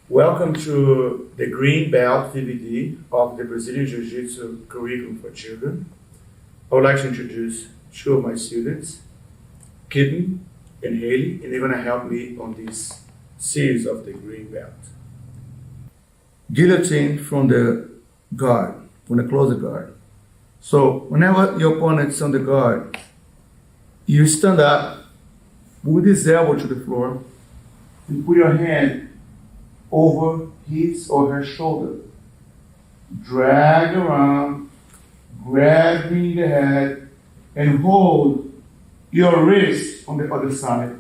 Welcome to the Green Belt DVD of the Brazilian Jiu-Jitsu Curriculum for Children. I would like to introduce two of my students, Kitten and Haley, and they're going to help me on this series of the Green Belt. Guillotine from the guard, from the closer guard. So whenever your opponent's on the guard, you stand up, move his elbow to the floor, and put your hand over his or her shoulder. Drag around, grabbing the head, and hold your wrist on the other side.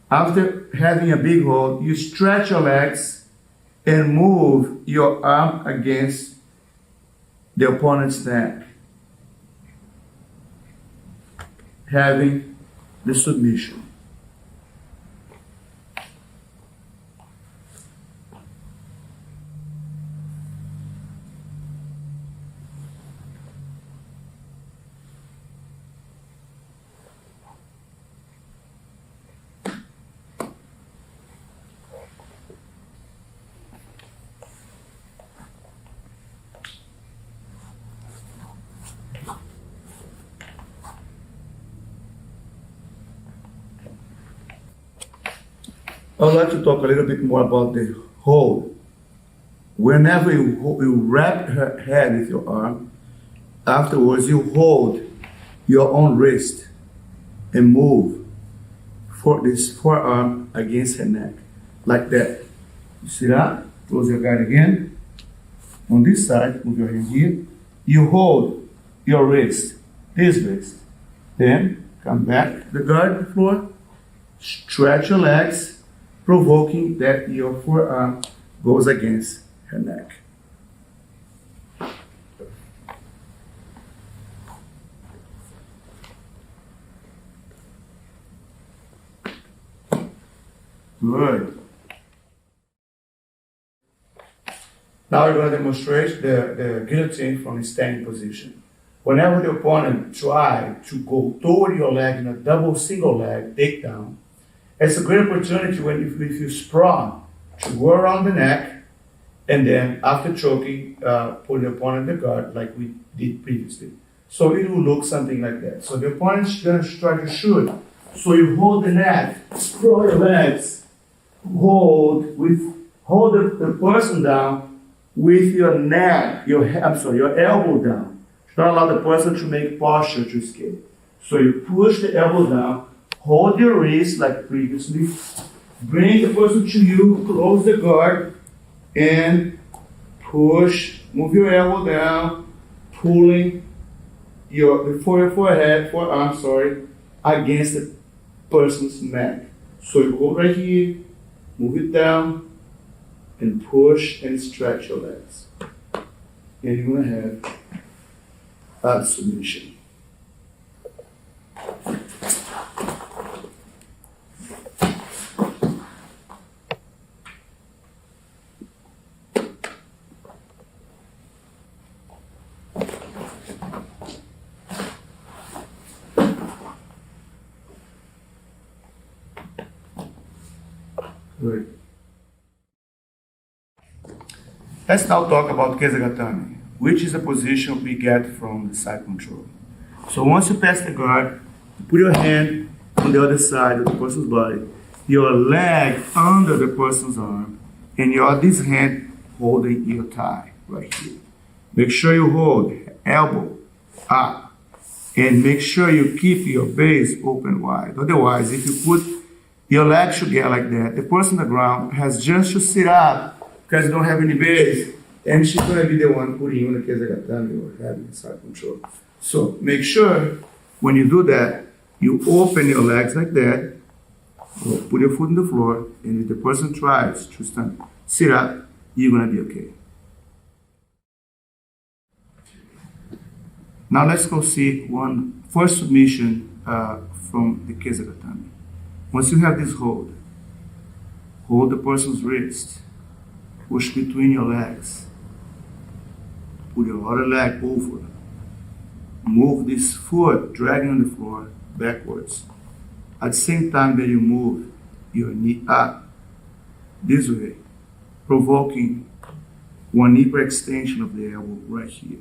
After having a big hold, you stretch your legs and move your arm against the opponent's neck, having the submission. I would like to talk a little bit more about the hold. Whenever you wrap her head with your arm, afterwards you hold your own wrist and move for this forearm against her neck, like that. You see that? Close your guard again. On this side, move your hand here. You hold your wrist, this wrist. Then come back to the guard floor, stretch your legs, provoking that your forearm goes against her neck. Good. Now we're going to demonstrate the guillotine from a standing position. Whenever the opponent tries to go toward your leg in a double single leg takedown, it's a great opportunity when if you sprawl to go around the neck and then after choking, put the opponent in the guard like we did previously. So it will look something like that. So the opponent's going to try to shoot. So you hold the neck, sprawl your legs, hold the person down with your neck, your elbow down. Do not allow the person to make posture to escape. So you push the elbow down, hold your wrist like previously, bring the person to you, close the guard, and push, move your elbow down, pulling your forearm against the person's neck. So you hold right here, move it down, and push and stretch your legs. And you're going to have a submission. Good. Let's now talk about Kesagatame, which is a position we get from the side control. So once you pass the guard, you put your hand on the other side of the person's body, your leg under the person's arm, and this hand holding your thigh right here. Make sure you hold elbow up, and make sure you keep your base open wide. Otherwise, if you put your legs together like that, the person on the ground has just to sit up because you don't have any base, and she's going to be the one putting you in the Kesagatame or having side control. So make sure when you do that, you open your legs like that, put your foot on the floor, and if the person tries to sit up, you're going to be okay. Now let's go see one first submission from the Kesagatame. Once you have this hold the person's wrist, push between your legs, put your other leg over, move this foot, dragging on the floor backwards. At the same time that you move your knee up this way, provoking one hyperextension of the elbow right here.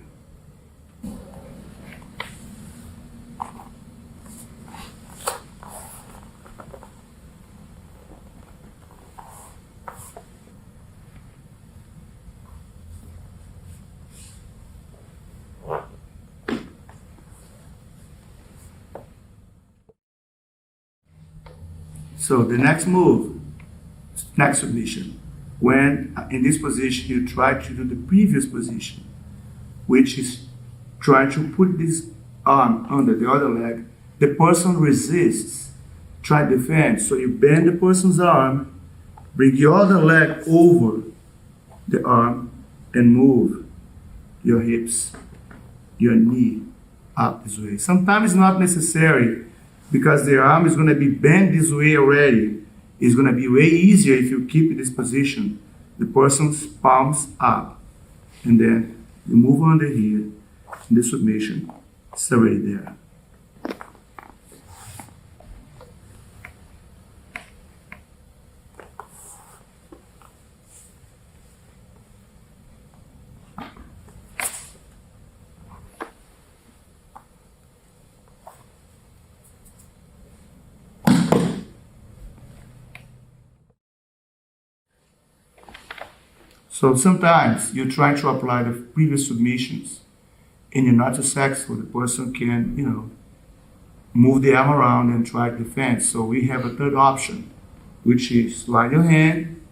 So the next move, next submission, when in this position you try to do the previous position, which is trying to put this arm under the other leg, the person resists, try to defend. So you bend the person's arm, bring your other leg over the arm and move your hips, your knee up this way. Sometimes it's not necessary because the arm is going to be bent this way already. It's going to be way easier if you keep this position. The person's palms up. And then you move under here. And the submission is already there. So sometimes you try to apply the previous submissions and you're not successful. The person can, move the arm around and try to defend. So we have a third option, which is slide your hand,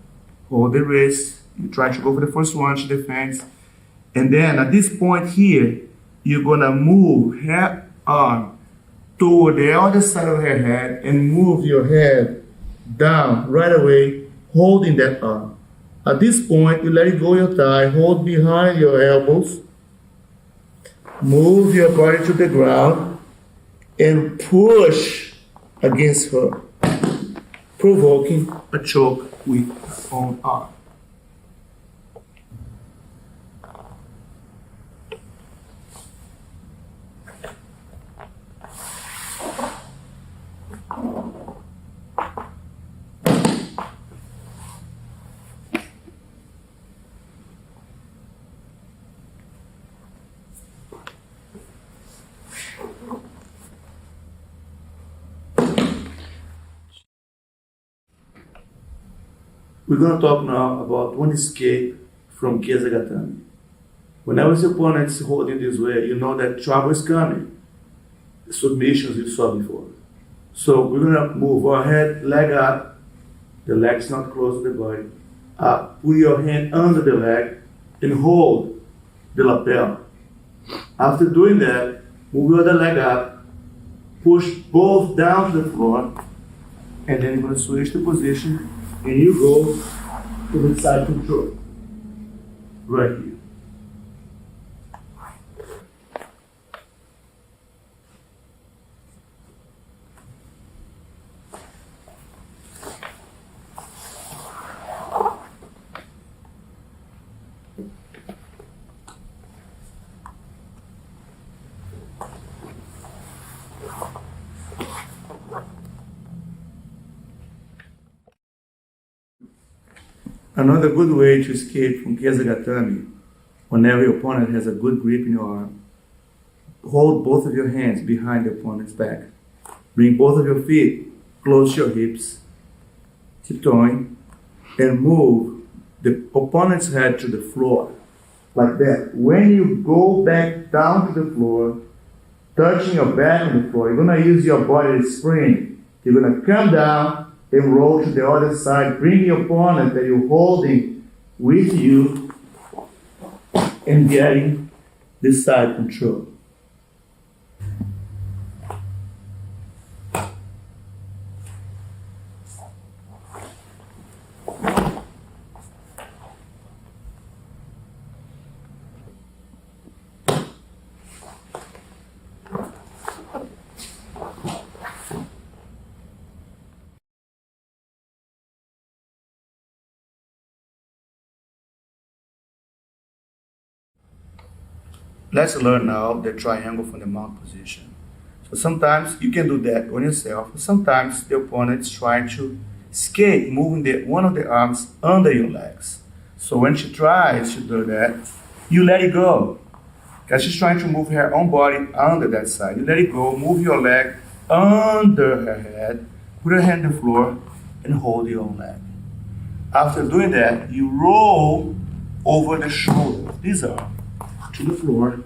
hold the wrist, you try to go for the first one, she defends. And then at this point here, you're gonna move her arm toward the other side of her head and move your head down right away, holding that arm. At this point, you let it go your thigh, hold behind your elbows, move your body to the ground, and push against her, provoking a choke with her own arm. We're going to talk now about one escape from Kesagatami. Whenever the opponent is holding this way, you know that trouble is coming. Submissions you saw before. So we're going to move our head, leg up, the leg's not close to the body, up. Put your hand under the leg and hold the lapel. After doing that, move your other leg up, push both down to the floor, and then you're going to switch the position. And you go to the side control, right here. Another good way to escape from Kesagatami, whenever your opponent has a good grip in your arm, hold both of your hands behind the opponent's back. Bring both of your feet close to your hips, tiptoeing, and move the opponent's head to the floor, like that. When you go back down to the floor, touching your back on the floor, you're going to use your body to spring. You're going to come down and roll to the other side. Bring your opponent that you're holding with you and getting this side control. Let's learn now the triangle from the mount position. So sometimes you can do that on yourself. Sometimes the opponent is trying to escape, moving one of the arms under your legs. So when she tries to do that, you let it go. Because she's trying to move her own body under that side. You let it go, move your leg under her head, put her hand on the floor, and hold your own leg. After doing that, you roll over the shoulder, this arm, to the floor.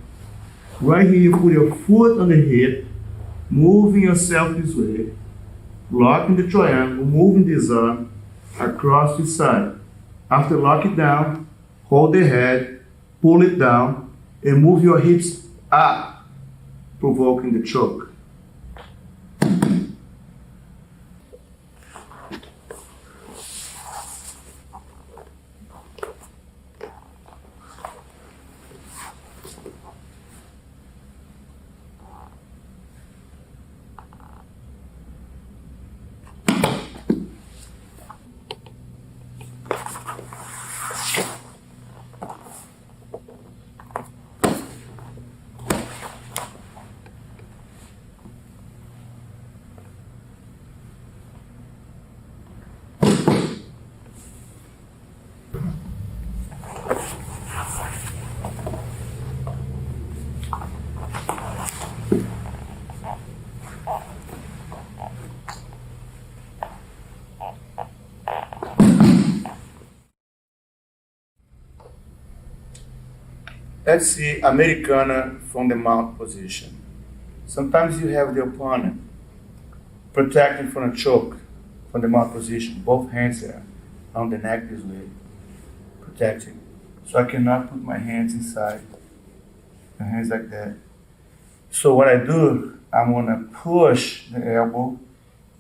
Right here, you put your foot on the hip, moving yourself this way, locking the triangle, moving this arm across the side. After lock it down, hold the head, pull it down, and move your hips up, provoking the choke. Let's see Americana from the mount position. Sometimes you have the opponent protecting from a choke from the mount position. Both hands are on the neck this way, protecting. So I cannot put my hands inside, my hands like that. So what I do, I'm gonna push the elbow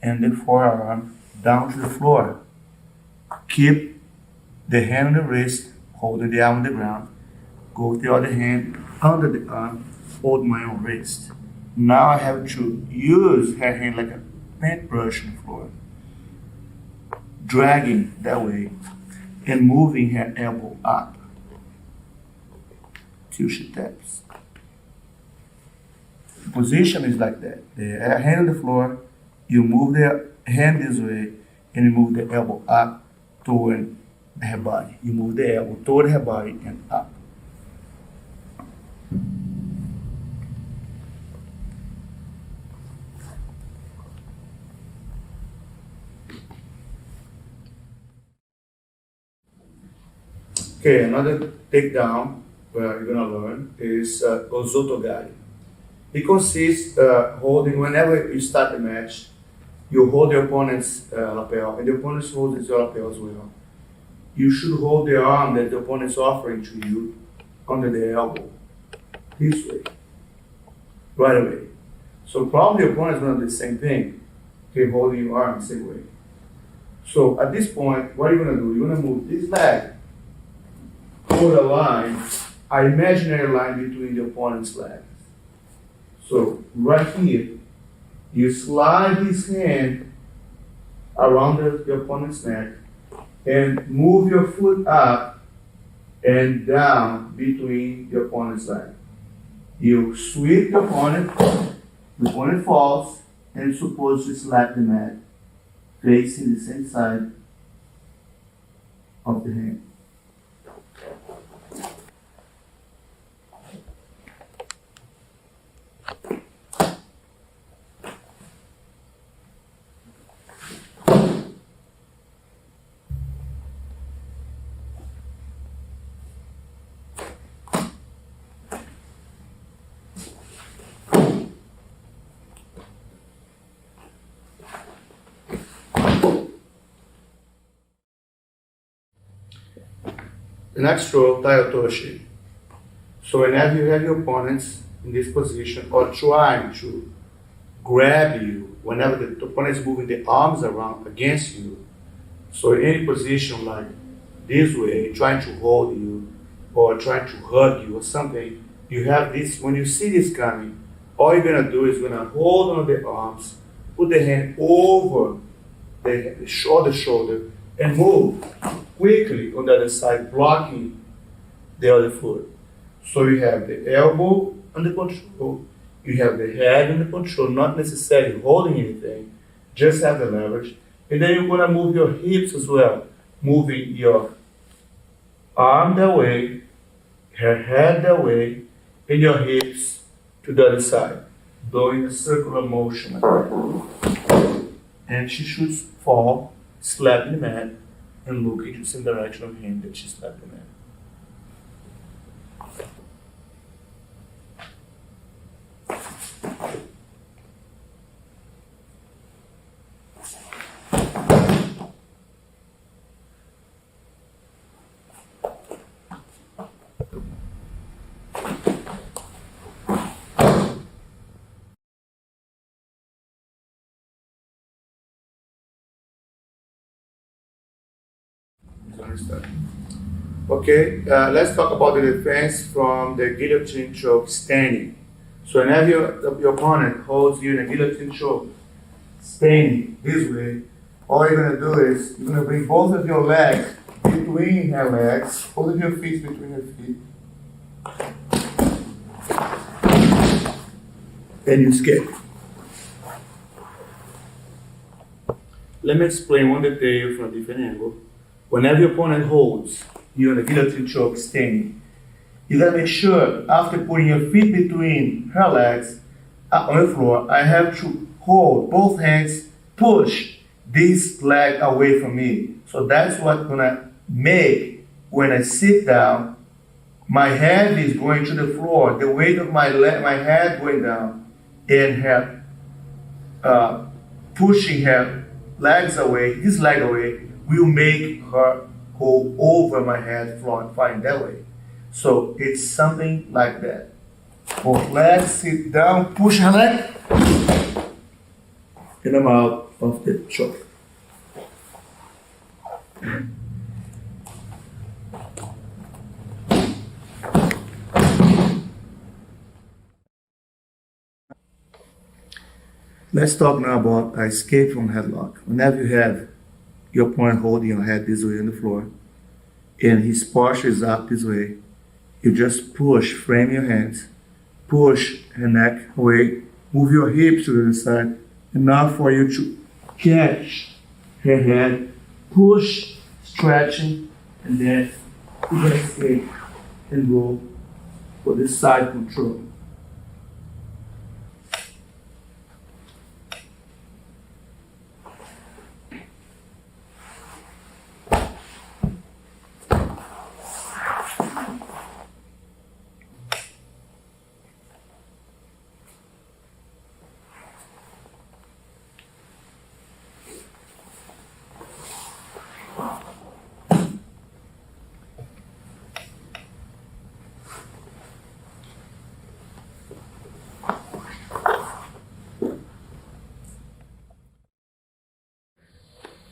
and the forearm down to the floor. Keep the hand on the wrist, holding the arm on the ground. Go with the other hand under the arm, hold my own wrist. Now I have to use her hand like a paintbrush on the floor, dragging that way and moving her elbow up till she taps. The position is like that. The hand on the floor, you move the hand this way and you move the elbow up toward her body. You move the elbow toward her body and up. Okay, another takedown where you're gonna learn is Ozotogari. It consists holding, whenever you start the match, you hold the opponent's lapel, and the opponent holds his lapel as well. You should hold the arm that the opponent is offering to you under the elbow, this way, right away. So probably the opponent is gonna do the same thing, okay, holding your arm the same way. So at this point, what are you gonna do? You're gonna move this leg toward a line, an imaginary line between the opponent's legs. So right here, you slide his hand around the opponent's neck and move your foot up and down between the opponent's legs. You sweep the opponent falls, and you're supposed to slap the mat facing the same side of the hand. The next row, Tayotoshi. So whenever you have your opponents in this position or trying to grab you, whenever the opponent is moving the arms around against you, so in any position like this way, trying to hold you or trying to hug you or something, you have this, when you see this coming, all you're gonna do is gonna hold on the arms, put the hand over the shoulder and move quickly on the other side, blocking the other foot. So you have the elbow under control, you have the head under control, not necessarily holding anything, just have the leverage. And then you're gonna move your hips as well, moving your arm that way, her head that way, and your hips to the other side, doing a circular motion like that. And she should fall, slap the mat, and look into the same direction of him that she slapped the mat. Okay, let's talk about the defense from the guillotine choke standing. So whenever your opponent holds you in a guillotine choke standing this way, all you're gonna do is you're gonna bring both of your legs between her legs, both of your feet between her feet, and you escape. Let me explain one detail from a different angle. Whenever your opponent holds you in a guillotine choke standing, you gotta make sure after putting your feet between her legs on the floor, I have to hold both hands, push this leg away from me. So that's what's gonna make when I sit down, my head is going to the floor, the weight of my head going down, and her pushing her legs away, this leg away, will make her go over my head, flying that way. So it's something like that. Both legs, sit down, push her leg, and I'm out of the choke. Let's talk now about escape from headlock. Whenever you have your opponent holding your head this way on the floor, and his posture is up this way, you just push, frame your hands, push her neck away, move your hips to the other side, enough for you to catch her head, push, stretching, and then you're gonna escape and go for the side control.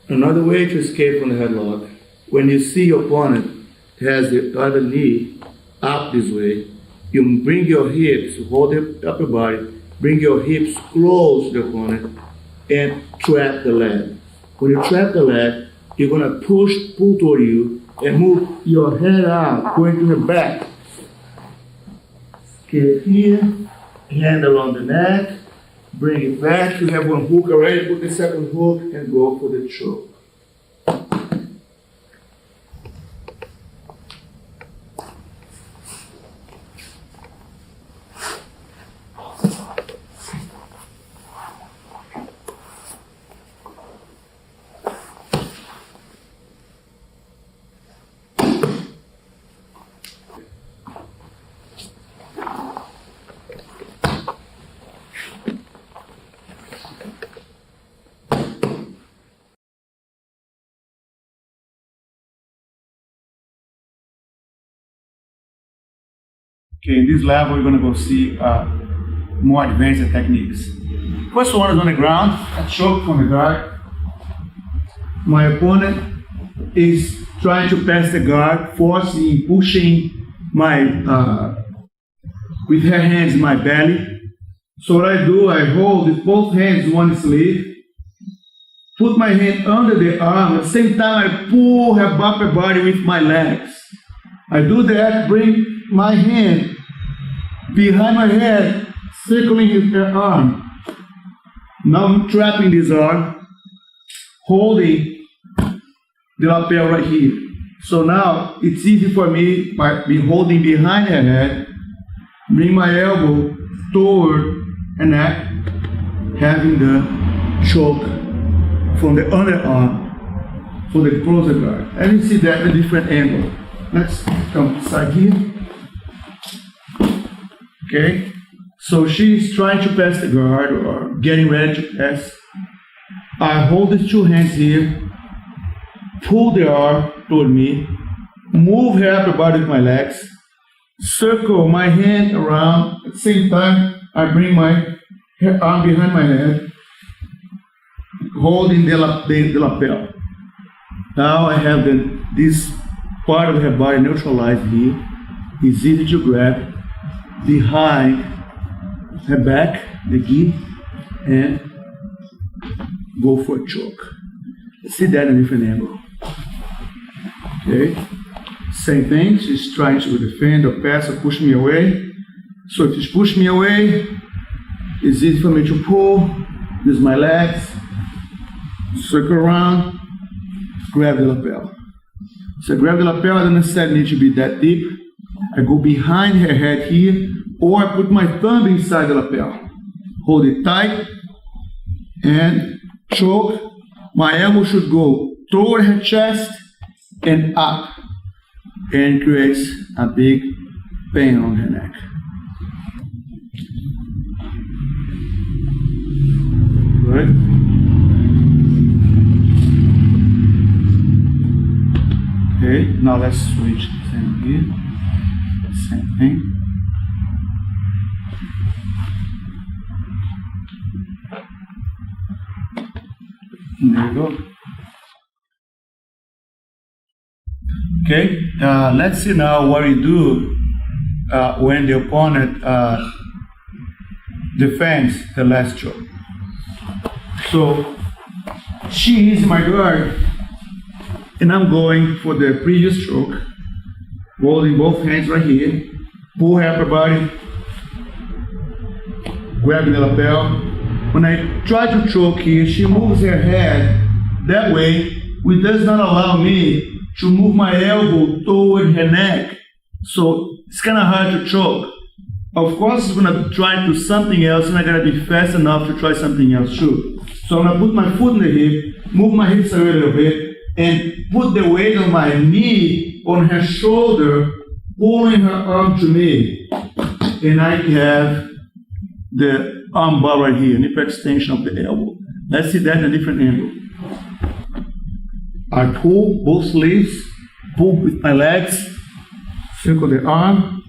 Another way to escape from the headlock, when you see your opponent has the other knee up this way, you bring your hips, hold the upper body, bring your hips close to the opponent, and trap the leg. When you trap the leg, you're gonna pull toward you, and move your head out, going to the back. Get here, hand along the neck, bring it back. You have one hook already, put the second hook and go for the choke. Okay, in this level, we're going to go see more advanced techniques. First one is on the ground, a choke from the guard. My opponent is trying to pass the guard, forcing, pushing with her hands in my belly. So what I do, I hold with both hands one sleeve, put my hand under the arm, at the same time I pull her upper body with my legs. I do that, bring my hand behind my head, circling her arm. Now I'm trapping this arm, holding the lapel right here. So now it's easy for me by be holding behind her head, bring my elbow toward her neck, having the choke from the underarm for the closer guard. And you see that at a different angle. Let's come inside here. Okay, so she's trying to pass the guard or getting ready to pass. I hold the two hands here, pull the arm toward me, move her upper body with my legs, circle my hand around. At the same time, I bring my arm behind my head, holding the lapel. Now I have this part of her body neutralized here. It's easy to grab behind her back, the gi, and go for a choke. See that in a different angle. Okay, same thing. She's trying to defend or pass or push me away. So if she push me away, it's easy for me to pull. Use my legs, circle around, grab the lapel. So I grab the lapel. I don't necessarily need to be that deep. I go behind her head here, or I put my thumb inside the lapel. Hold it tight and choke. My elbow should go toward her chest and up, and creates a big pain on her neck. Right? Okay, now let's switch same here. Same thing. There you go. Okay, let's see now what we do when the opponent defends the last choke. So she is my guard, and I'm going for the previous choke, holding both hands right here, pull her upper body, grabbing the lapel. When I try to choke here, she moves her head that way, which does not allow me to move my elbow toward her neck. So it's kind of hard to choke. Of course, it's gonna try to do something else, and I gotta be fast enough to try something else too. So I'm gonna put my foot in the hip, move my hips away a little bit, and put the weight of my knee on her shoulder, pulling her arm to me. And I have the arm bar right here, nip extension of the elbow. Let's see that in a different angle. I pull both sleeves, pull with my legs, circle the arm,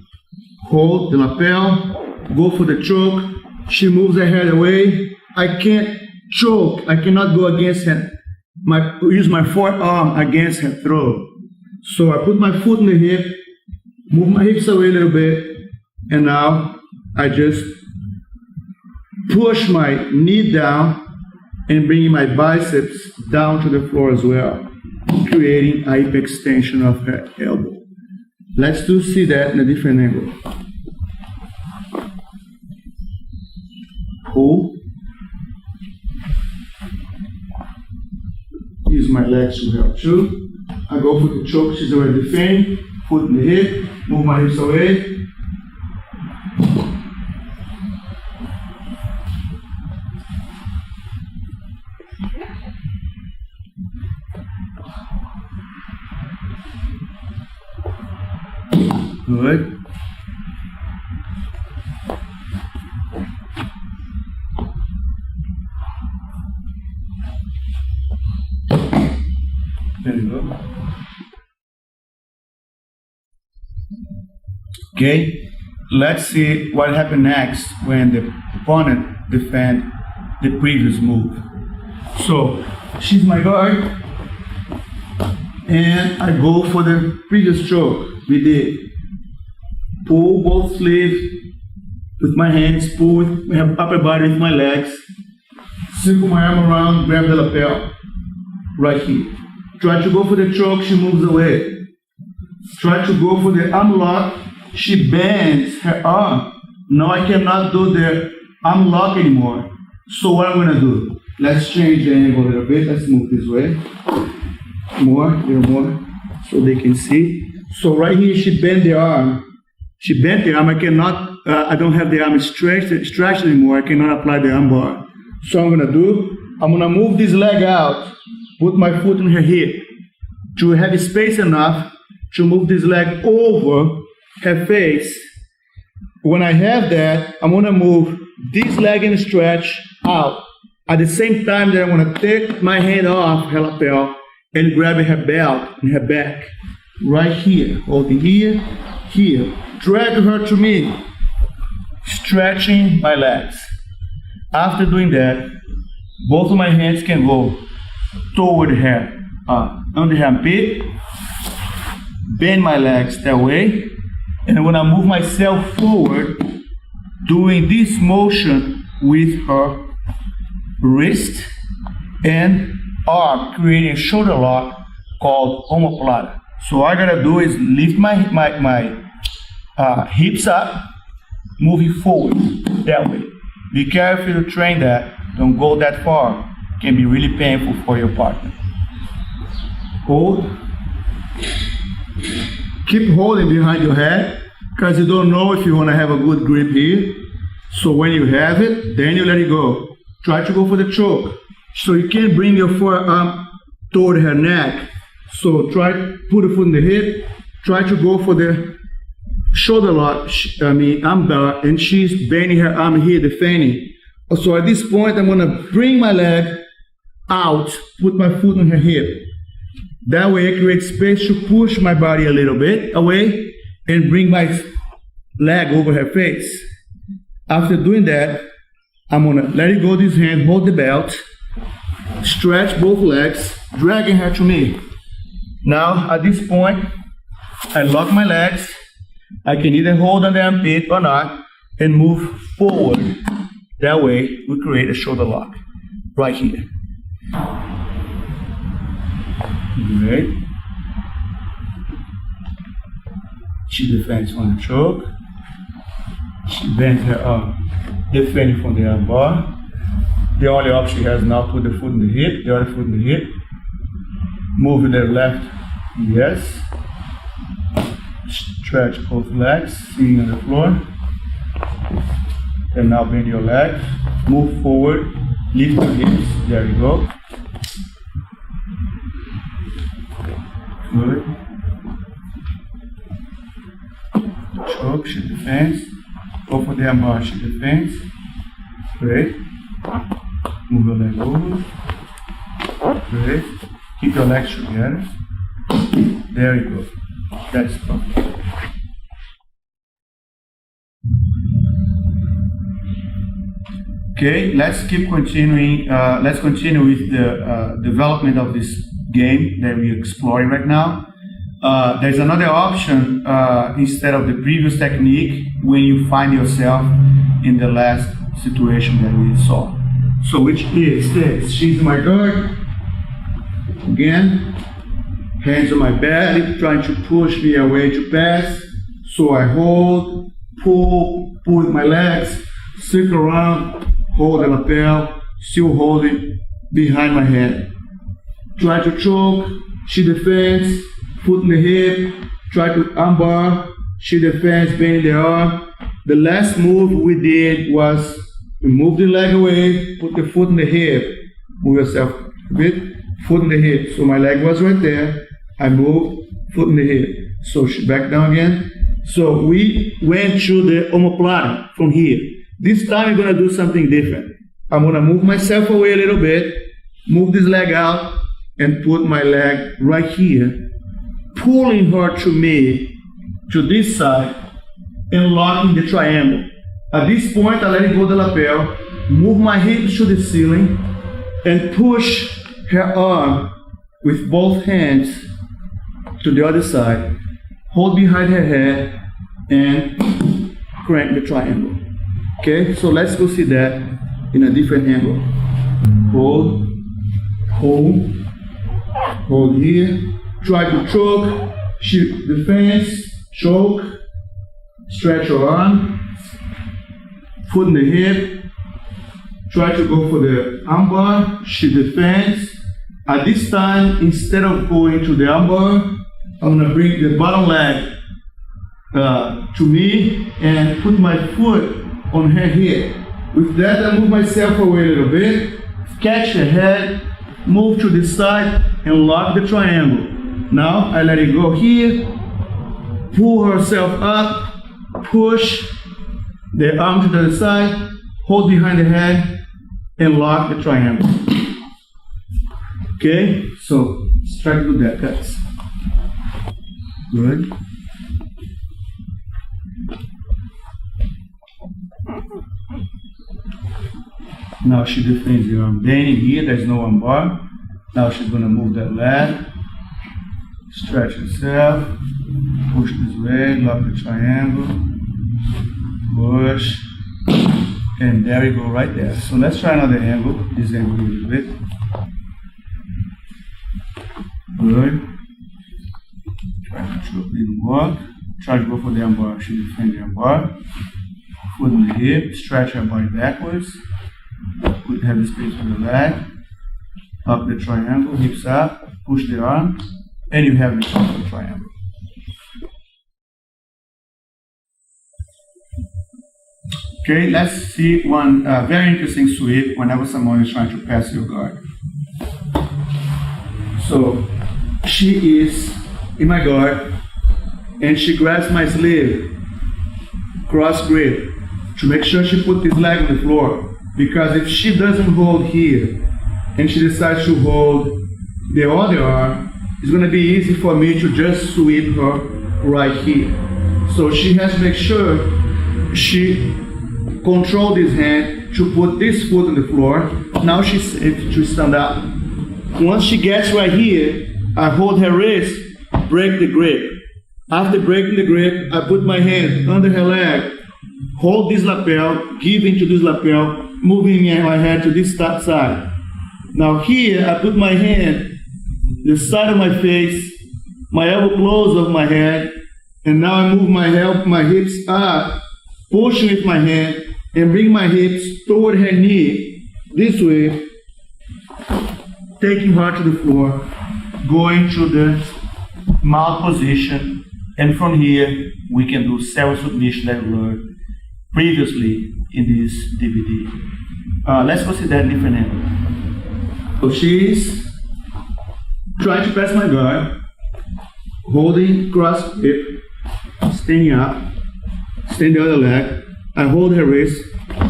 hold the lapel, go for the choke. She moves her head away. I can't choke. I cannot go against her. Use my forearm against her throat. So I put my foot in the hip, move my hips away a little bit, and now I just push my knee down and bring my biceps down to the floor as well, creating a hip extension of her elbow. Let's see that in a different angle. Pull. Use my legs to help too. I go for the choke, she's already defending. Foot in the hip, move my hips away. Good. There you go. Okay, let's see what happened next when the opponent defends the previous move. So she's my guard, and I go for the previous choke. We did pull both sleeves with my hands, pull with my upper body with my legs, circle my arm around, grab the lapel right here. Try to go for the choke, she moves away. Try to go for the arm lock, she bends her arm. Now I cannot do the arm lock anymore. So what I'm gonna do? Let's change the angle a little bit. Let's move this way. More, a little more. so they can see. So right here, she bent the arm. She bent the arm. I cannot, I don't have the arm stretched anymore. I cannot apply the arm bar. So I'm gonna move this leg out, put my foot on her hip to have space enough to move this leg over her face. When I have that, I'm gonna move this leg and stretch out. At the same time that I'm gonna take my hand off her lapel and grab her belt and her back. Right here, holding here, here. Drag her to me, stretching my legs. After doing that, both of my hands can go toward her, under her armpit, bend my legs that way, and I'm gonna move myself forward, doing this motion with her wrist and arm, creating a shoulder lock called omoplata. So all I gotta do is lift my hips up, moving forward that way. Be careful to train that. Don't go that far. It can be really painful for your partner. Hold. Keep holding behind your head because you don't know if you want to have a good grip here. So when you have it, then you let it go. Try to go for the choke. So you can bring your forearm toward her neck. So try to put a foot in the hip. Try to go for the shoulder lock, arm bar, and she's bending her arm here, defending. So at this point, I'm gonna bring my leg out, put my foot on her hip. That way I create space to push my body a little bit away and bring my leg over her face. After doing that, I'm gonna let it go this hand, hold the belt, stretch both legs, dragging her to me. Now, at this point, I lock my legs. I can either hold on the armpit or not and move forward. That way, we create a shoulder lock right here. Great. She defends from the choke. She bends her arm, defending from the arm bar. The only option she has now, put the foot in the hip, the other foot in the hip. Move to the left, yes. Stretch both legs, sitting on the floor. And now bend your legs, move forward, lift your hips, there you go. Good. Choke, she defends. Go for the armbar, she defends. Great. Move your leg over. Great. Keep your legs together. There you go. That's perfect. Okay, let's keep continuing. Let's continue with the development of this game that we're exploring right now. There's another option instead of the previous technique when you find yourself in the last situation that we saw. So which is this? She's my guard. Again, hands on my belly, trying to push me away to pass. So I hold, pull with my legs, circle around, hold the lapel, still holding behind my head. Try to choke, she defends, foot in the hip, try to armbar, she defends, bending the arm. The last move we did was we moved the leg away, put the foot in the hip, move yourself a bit, foot in the hip. So my leg was right there, I moved, foot in the hip. So she back down again. So we went to the omoplata from here. This time we're gonna do something different. I'm gonna move myself away a little bit, move this leg out, and put my leg right here, pulling her to me, to this side, and locking the triangle. At this point, I let it go the lapel, move my hips to the ceiling, and push her arm with both hands to the other side, hold behind her head, and crank the triangle. Okay, so let's go see that in a different angle. Hold, hold, hold here. Try to choke, she defends, choke, stretch your arm, foot in the hip. Try to go for the armbar, she defends. At this time, instead of going to the armbar, I'm gonna bring the bottom leg to me and put my foot on her hip. With that, I move myself away a little bit, catch her head, move to the side, and lock the triangle. Now, I let it go here, pull herself up, push the arm to the side, hold behind the head, and lock the triangle. Okay, so let's try to do that, guys. Good. Now she defends the arm. Bending here, there's no arm bar. Now she's gonna move that leg, stretch herself, push this way, lock the triangle, push, and there we go right there. So let's try another angle, this angle a little bit. Good. Try to little walk. Try to go for the arm bar. She defends the arm bar. Foot on the hip, stretch her body backwards. Put heavy space for the leg. Up the triangle, hips up, push the arm, and you have the top of the triangle. Okay, let's see one very interesting sweep whenever someone is trying to pass your guard. So, she is in my guard, and she grabs my sleeve, cross grip, to make sure she put this leg on the floor. Because if she doesn't hold here, and she decides to hold the other arm, it's going to be easy for me to just sweep her right here. So she has to make sure she controls this hand to put this foot on the floor. Now she's safe to stand up. Once she gets right here, I hold her wrist, break the grip. After breaking the grip, I put my hand under her leg, hold this lapel, give into this lapel, moving my head to this side. Now here, I put my hand, the side of my face, my elbow close of my head, and now I move my hips up, pushing with my hand, and bring my hips toward her knee, this way, taking her to the floor, going to the mount position, and from here, we can do several submission that we learned previously in this DVD. Let's consider a different angle. So she's trying to pass my guard, holding cross grip, standing up, stand the other leg. I hold her wrist,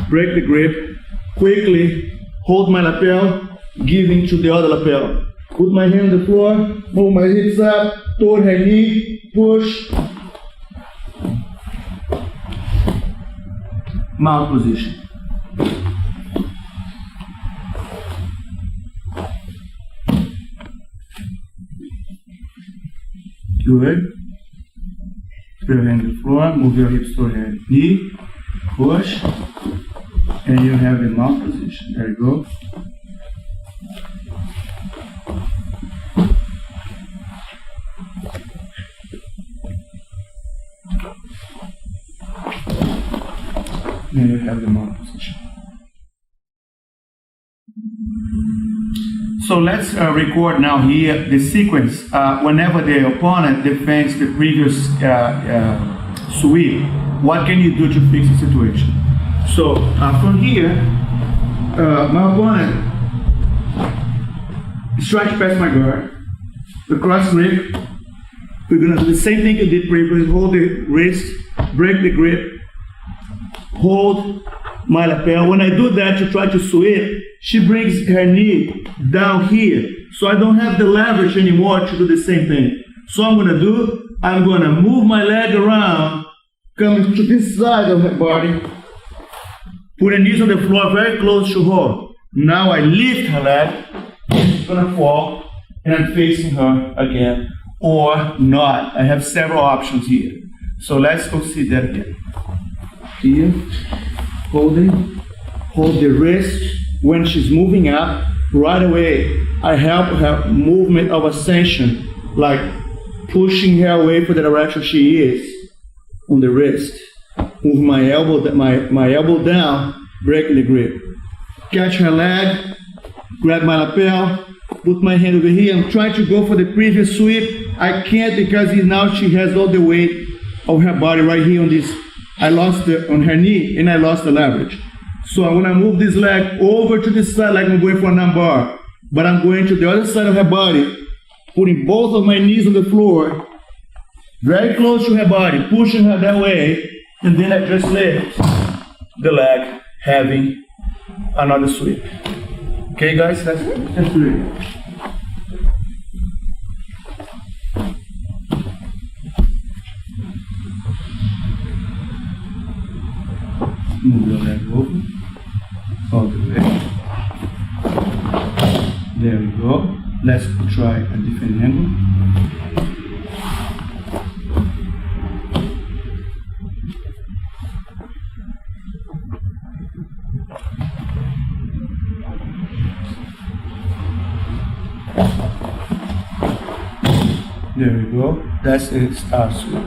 break the grip, quickly hold my lapel, giving to the other lapel. Put my hand on the floor, move my hips up, toward her knee, push. Mount position. Good. Put your hand on the floor, move your hips toward her knee, push, and you have the mount position. There you go. And you have the mount position. So let's record now here the sequence. Whenever the opponent defends the previous sweep, what can you do to fix the situation? So from here, my opponent is trying to pass my guard. The cross grip. We're gonna do the same thing you did previously. Hold the wrist, break the grip, hold my lapel. When I do that to try to sweep, she brings her knee down here. So I don't have the leverage anymore to do the same thing. So I'm gonna move my leg around, coming to this side of her body, put her knees on the floor very close to her. Now I lift her leg, she's gonna fall, and I'm facing her again, or not. I have several options here. So let's go see that again. Here, hold the wrist. When she's moving up, right away, I help her movement of ascension, like pushing her away from the direction she is on the wrist. Move my elbow down, breaking the grip. Catch her leg, grab my lapel, put my hand over here. I'm trying to go for the previous sweep, I can't because now she has all the weight of her body right here on this. I lost on her knee and I lost the leverage. So I'm gonna move this leg over to this side like I'm going for an arm bar. But I'm going to the other side of her body, putting both of my knees on the floor, very close to her body, pushing her that way, and then I just lift the leg, having another sweep. Okay, guys, let's do it. Move your leg over, all the way. There we go. Let's try a different angle. There we go. That's a star sweep.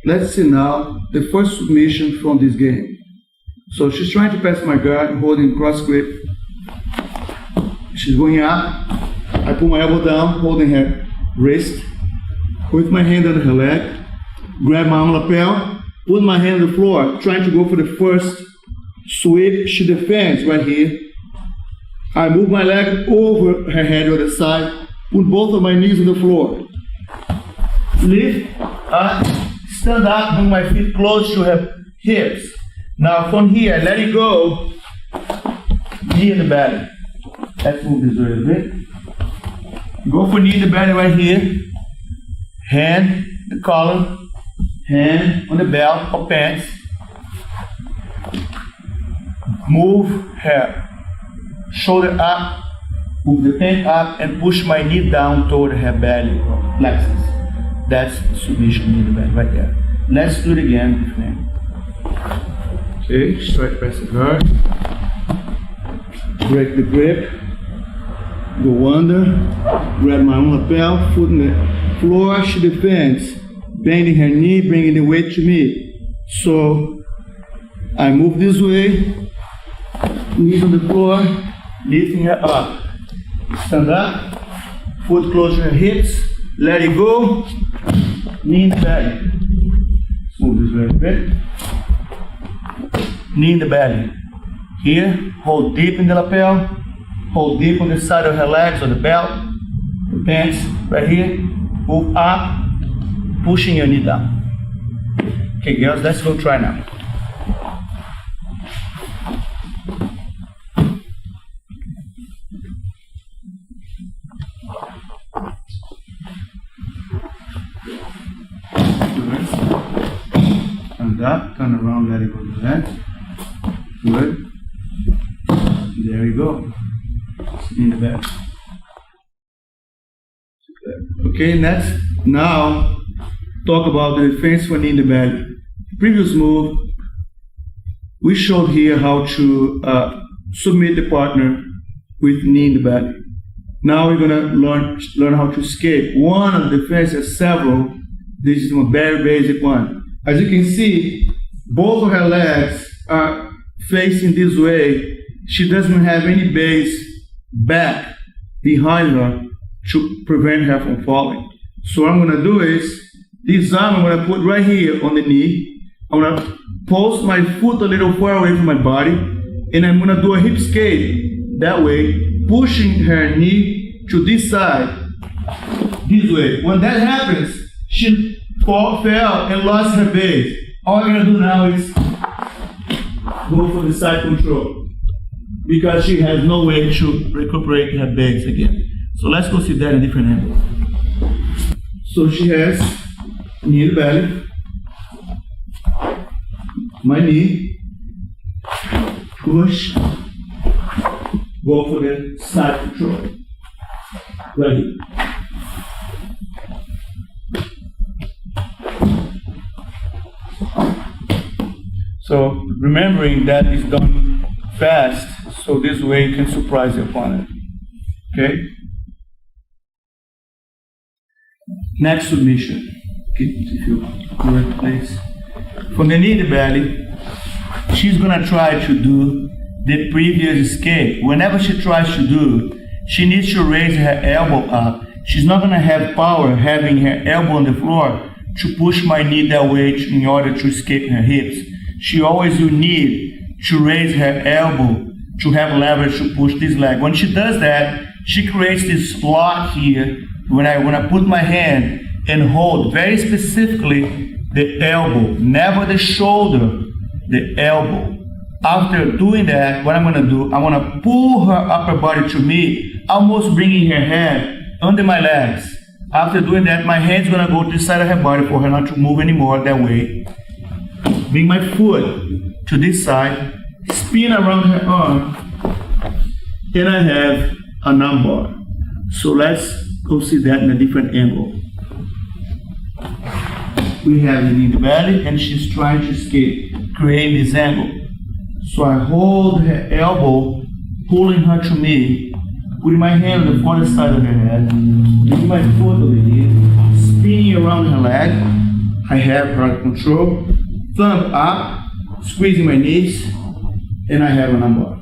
Let's see now the first submission from this game. So she's trying to pass my guard, holding cross grip. She's going up. I put my elbow down, holding her wrist. With my hand on her leg. Grab my own lapel. Put my hand on the floor, trying to go for the first sweep. She defends right here. I move my leg over her head on the side. Put both of my knees on the floor. Lift up. Stand up, bring my feet close to her hips. Now from here, let it go. Knee in the belly. Let's move this way a bit. Go for knee in the belly right here. Hand, the collar. Hand on the belt or pants. Move her shoulder up. Move the pant up and push my knee down toward her belly or plexus. That's submission in the belly right there. Let's do it again. Okay, try to press the guard. Break the grip. Go under. Grab my own lapel. Foot in the floor. She defends. Bending her knee, bringing the weight to me. So I move this way. Knees on the floor. Lifting her up. Stand up. Foot close to her hips. Let it go. Knee in the belly. Move this way a bit. Knee in the belly. Here, hold deep in the lapel. Hold deep on the side of her legs or the belt. The pants right here. Move up. Pushing your knee down. Okay, girls, let's go try now. Stand up, turn around, let it go to the left. Good. There you go. In the back. Okay, let's now talk about the defense for knee in the belly. Previous move, we showed here how to submit the partner with knee in the belly. Now we're gonna learn how to escape. One of the defense has several. This is a very basic one. As you can see, both of her legs are facing this way. She doesn't have any base back behind her to prevent her from falling. So what I'm gonna do is, this arm I'm gonna put right here on the knee. I'm gonna post my foot a little far away from my body, and I'm gonna do a hip skate that way, pushing her knee to this side, this way. When that happens, she fell and lost her base. All I'm gonna do now is go for the side control, because she has no way to recuperate her base again. So let's go see that in a different angle. So she has knee in the belly, my knee, push, go for the side control, right here. So remembering that is done fast, so this way you can surprise the opponent. Okay? Next submission. If you go in place. From the knee to the belly, she's gonna try to do the previous escape. Whenever she tries to do, she needs to raise her elbow up. She's not gonna have power having her elbow on the floor to push my knee that way in order to escape her hips. She always will need to raise her elbow to have leverage to push this leg. When she does that, she creates this lock here when I put my hand and hold very specifically the elbow, never the shoulder, the elbow. After doing that, what I'm gonna do, I'm gonna pull her upper body to me, almost bringing her head under my legs. After doing that, my hand's gonna go to the side of her body for her not to move anymore that way. Bring my foot to this side, spin around her arm, and I have a number. So let's go see that in a different angle. We have the knee in the belly, and she's trying to escape, creating this angle. So I hold her elbow, pulling her to me, putting my hand on the further side of her head, bring my foot over here, spinning around her leg. I have her under control, thumb up, squeezing my knees, and I have a number.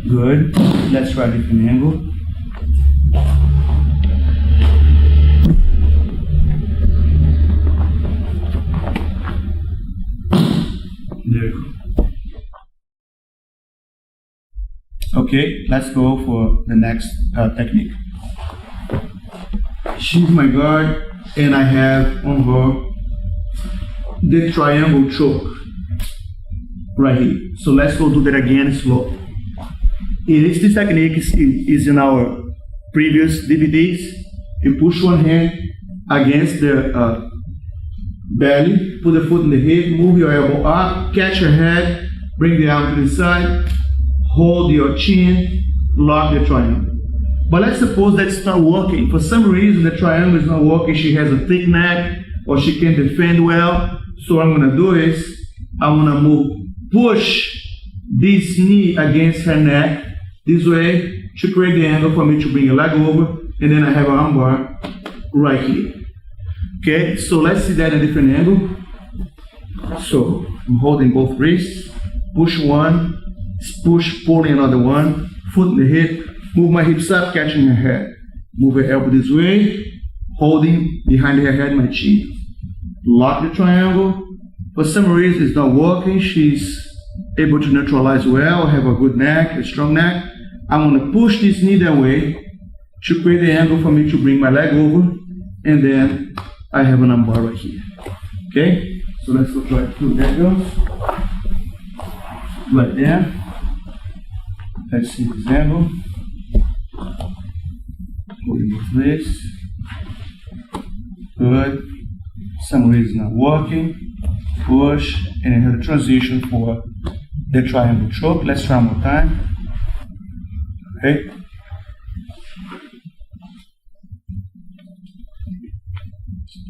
Good. Let's try a different angle. There you go. Okay, let's go for the next technique. She's my guard, and I have on her the triangle choke right here. So let's go do that again slow. This technique is in our previous DVDs. You push one hand against the belly, put the foot in the hip, move your elbow up, catch your head, bring the arm to the side, hold your chin, lock the triangle. But let's suppose that's not working. For some reason, the triangle is not working. She has a thick neck, or she can't defend well. So what I'm gonna do is, I'm gonna push this knee against her neck, this way, to create the angle for me to bring a leg over, and then I have an arm bar right here. Okay, so let's see that in a different angle. So I'm holding both wrists, push one, push, pulling another one, foot in the hip, move my hips up, catching her head. Move her elbow this way, holding behind her head my chin. Lock the triangle. For some reason it's not working. She's able to neutralize well, have a good neck, a strong neck. I'm gonna push this knee that way to create the angle for me to bring my leg over, and then I have an arm bar right here. Okay, so let's go try to that goes. Right there. Let's see this angle. Holding both legs. Good. Some reason not working. Push, and I have a transition for the triangle choke. Let's try one more time. Okay.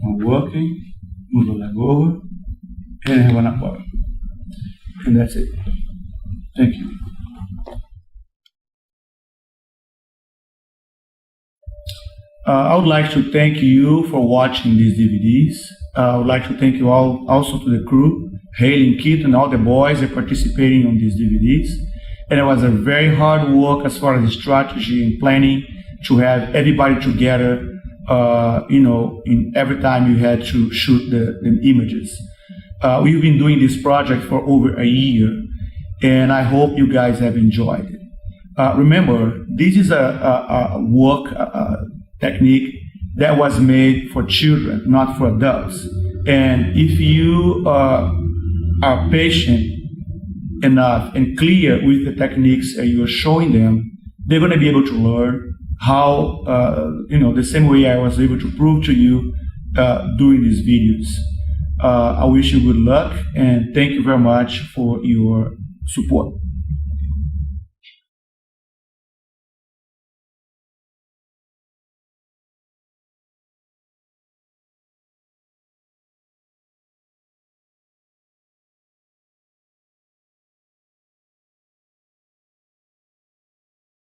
Not working. Move the leg over, and I have an upper. And that's it. Thank you. I would like to thank you for watching these DVDs. I would like to thank you all, also to the crew, Haley and Keith and all the boys that participating on these DVDs. And it was a very hard work as far as the strategy and planning to have everybody together, in every time you had to shoot the images. We've been doing this project for over a year, and I hope you guys have enjoyed it. Remember, this is a work technique that was made for children, not for adults. And if you are patient enough and clear with the techniques you're showing them, they're going to be able to learn how, the same way I was able to prove to you doing these videos. I wish you good luck, and thank you very much for your support.